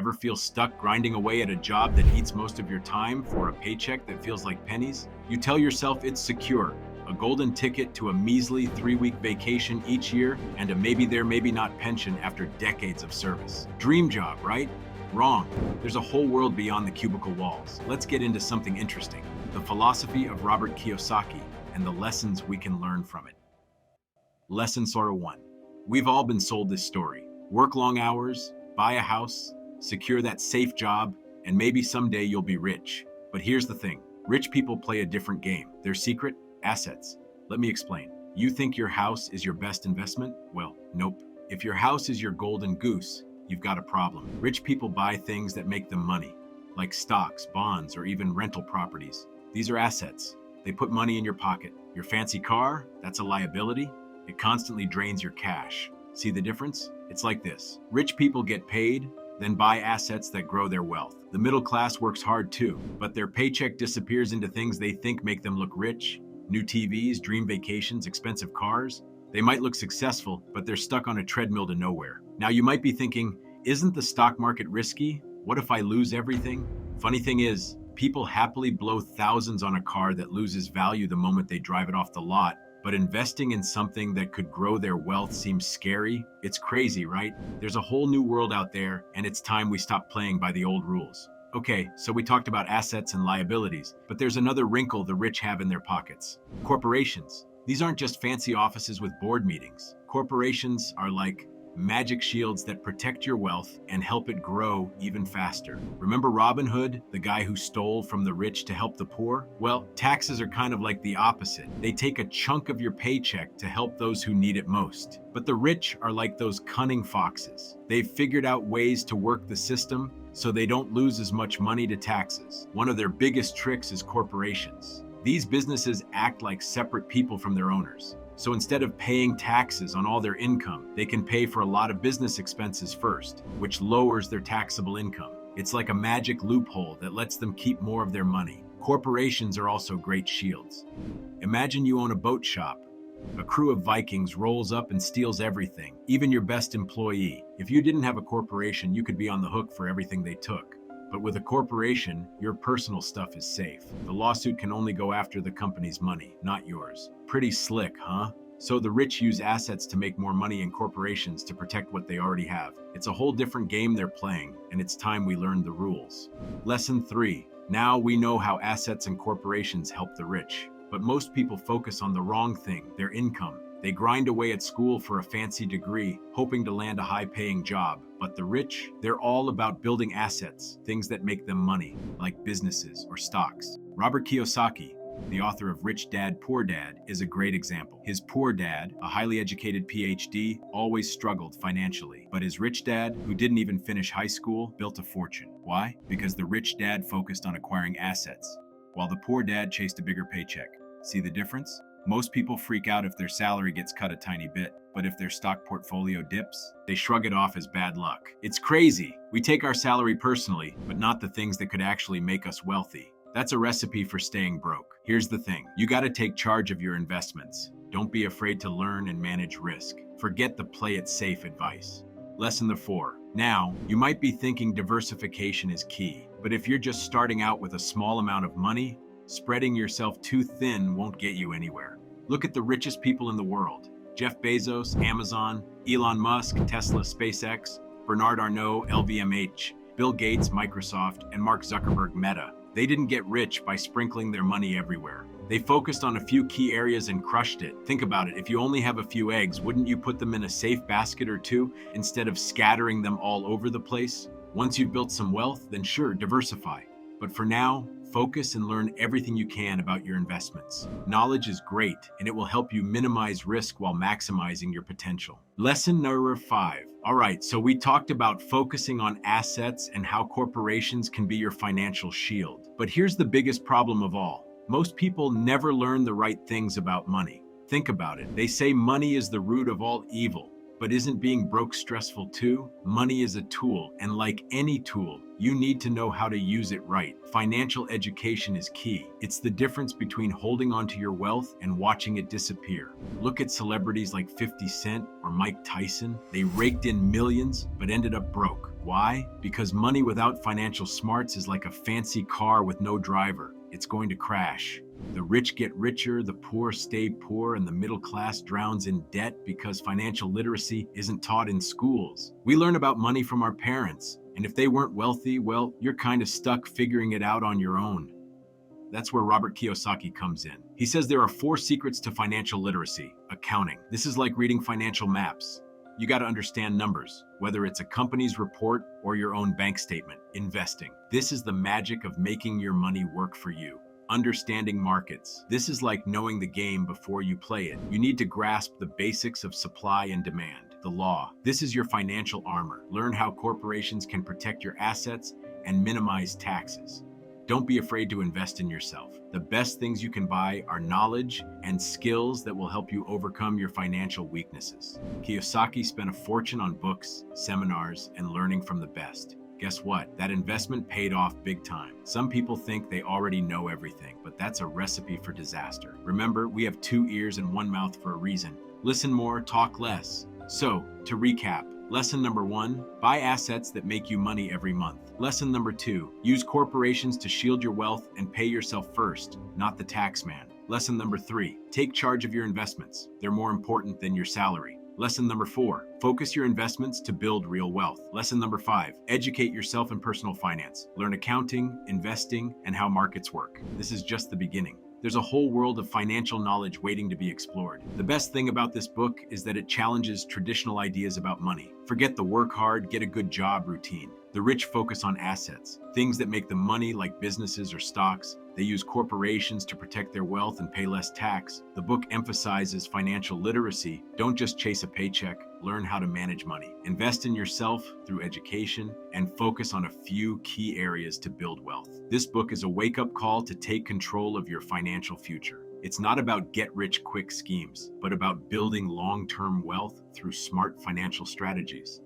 Ever feel stuck grinding away at a job that eats most of your time for a paycheck that feels like pennies? You tell yourself it's secure, a golden ticket to a measly 3-week vacation each year, and a maybe there, maybe not pension after decades of service. Dream job, right? Wrong. There's a whole world beyond the cubicle walls. Let's get into something interesting: the philosophy of Robert Kiyosaki and the lessons we can learn from it. Lesson sort of 1. We've all been sold this story. Work long hours, buy a house, secure that safe job, and maybe someday you'll be rich. But here's the thing. Rich people play a different game. Their secret? Assets. Let me explain. You think your house is your best investment? Well, nope. If your house is your golden goose, you've got a problem. Rich people buy things that make them money, like stocks, bonds, or even rental properties. These are assets. They put money in your pocket. Your fancy car? That's a liability. It constantly drains your cash. See the difference? It's like this. Rich people get paid, then buy assets that grow their wealth. The middle class works hard too, but their paycheck disappears into things they think make them look rich. New TVs, dream vacations, expensive cars. They might look successful, but they're stuck on a treadmill to nowhere. Now you might be thinking, isn't the stock market risky? What if I lose everything? Funny thing is, people happily blow thousands on a car that loses value the moment they drive it off the lot. But investing in something that could grow their wealth seems scary. It's crazy, right? There's a whole new world out there, and it's time we stop playing by the old rules. Okay, so we talked about assets and liabilities, but there's another wrinkle the rich have in their pockets. Corporations. These aren't just fancy offices with board meetings. Corporations are like magic shields that protect your wealth and help it grow even faster. Remember Robin Hood, the guy who stole from the rich to help the poor? Well, taxes are kind of like the opposite. They take a chunk of your paycheck to help those who need it most. But the rich are like those cunning foxes. They've figured out ways to work the system so they don't lose as much money to taxes. One of their biggest tricks is corporations. These businesses act like separate people from their owners. So instead of paying taxes on all their income, they can pay for a lot of business expenses first, which lowers their taxable income. It's like a magic loophole that lets them keep more of their money. Corporations are also great shields. Imagine you own a boat shop. A crew of Vikings rolls up and steals everything, even your best employee. If you didn't have a corporation, you could be on the hook for everything they took. But with a corporation, your personal stuff is safe. The lawsuit can only go after the company's money, not yours. Pretty slick, huh? So the rich use assets to make more money in corporations to protect what they already have. It's a whole different game they're playing, and it's time we learned the rules. Lesson 3. Now we know how assets and corporations help the rich. But most people focus on the wrong thing, their income. They grind away at school for a fancy degree, hoping to land a high-paying job. But the rich, they're all about building assets, things that make them money, like businesses or stocks. Robert Kiyosaki, the author of Rich Dad, Poor Dad, is a great example. His poor dad, a highly educated PhD, always struggled financially. But his rich dad, who didn't even finish high school, built a fortune. Why? Because the rich dad focused on acquiring assets, while the poor dad chased a bigger paycheck. See the difference? Most people freak out if their salary gets cut a tiny bit, but if their stock portfolio dips, they shrug it off as bad luck. It's crazy. We take our salary personally, but not the things that could actually make us wealthy. That's a recipe for staying broke. Here's the thing. You gotta take charge of your investments. Don't be afraid to learn and manage risk. Forget the play it safe advice. Lesson 4. Now, you might be thinking diversification is key, but if you're just starting out with a small amount of money, spreading yourself too thin won't get you anywhere. Look at the richest people in the world. Jeff Bezos, Amazon, Elon Musk, Tesla, SpaceX, Bernard Arnault, LVMH, Bill Gates, Microsoft, and Mark Zuckerberg, Meta. They didn't get rich by sprinkling their money everywhere. They focused on a few key areas and crushed it. Think about it. If you only have a few eggs, wouldn't you put them in a safe basket or two instead of scattering them all over the place? Once you've built some wealth, then sure, diversify. But for now, focus and learn everything you can about your investments. Knowledge is great, and it will help you minimize risk while maximizing your potential. Lesson number 5. All right, so we talked about focusing on assets and how corporations can be your financial shield. But here's the biggest problem of all. Most people never learn the right things about money. Think about it. They say money is the root of all evil. But isn't being broke stressful too? Money is a tool, and like any tool, you need to know how to use it right. Financial education is key. It's the difference between holding onto your wealth and watching it disappear. Look at celebrities like 50 Cent or Mike Tyson. They raked in millions, but ended up broke. Why? Because money without financial smarts is like a fancy car with no driver. It's going to crash. The rich get richer, the poor stay poor, and the middle class drowns in debt because financial literacy isn't taught in schools. We learn about money from our parents, and if they weren't wealthy, well, you're kind of stuck figuring it out on your own. That's where Robert Kiyosaki comes in. He says there are 4 secrets to financial literacy. Accounting. This is like reading financial maps. You got to understand numbers, whether it's a company's report or your own bank statement. Investing. This is the magic of making your money work for you. Understanding markets. This is like knowing the game before you play it. You need to grasp the basics of supply and demand. The law. This is your financial armor. Learn how corporations can protect your assets and minimize taxes. Don't be afraid to invest in yourself. The best things you can buy are knowledge and skills that will help you overcome your financial weaknesses. Kiyosaki spent a fortune on books, seminars, and learning from the best. Guess what? That investment paid off big time. Some people think they already know everything, but that's a recipe for disaster. Remember, we have 2 ears and 1 mouth for a reason. Listen more, talk less. So, to recap, lesson number 1, buy assets that make you money every month. Lesson number 2, use corporations to shield your wealth and pay yourself first, not the tax man. Lesson number 3, take charge of your investments. They're more important than your salary. Lesson number 4, focus your investments to build real wealth. Lesson number 5, educate yourself in personal finance. Learn accounting, investing, and how markets work. This is just the beginning. There's a whole world of financial knowledge waiting to be explored. The best thing about this book is that it challenges traditional ideas about money. Forget the work hard, get a good job routine. The rich focus on assets, things that make them money like businesses or stocks. They use corporations to protect their wealth and pay less tax. The book emphasizes financial literacy. Don't just chase a paycheck, learn how to manage money. Invest in yourself through education and focus on a few key areas to build wealth. This book is a wake-up call to take control of your financial future. It's not about get-rich-quick schemes, but about building long-term wealth through smart financial strategies.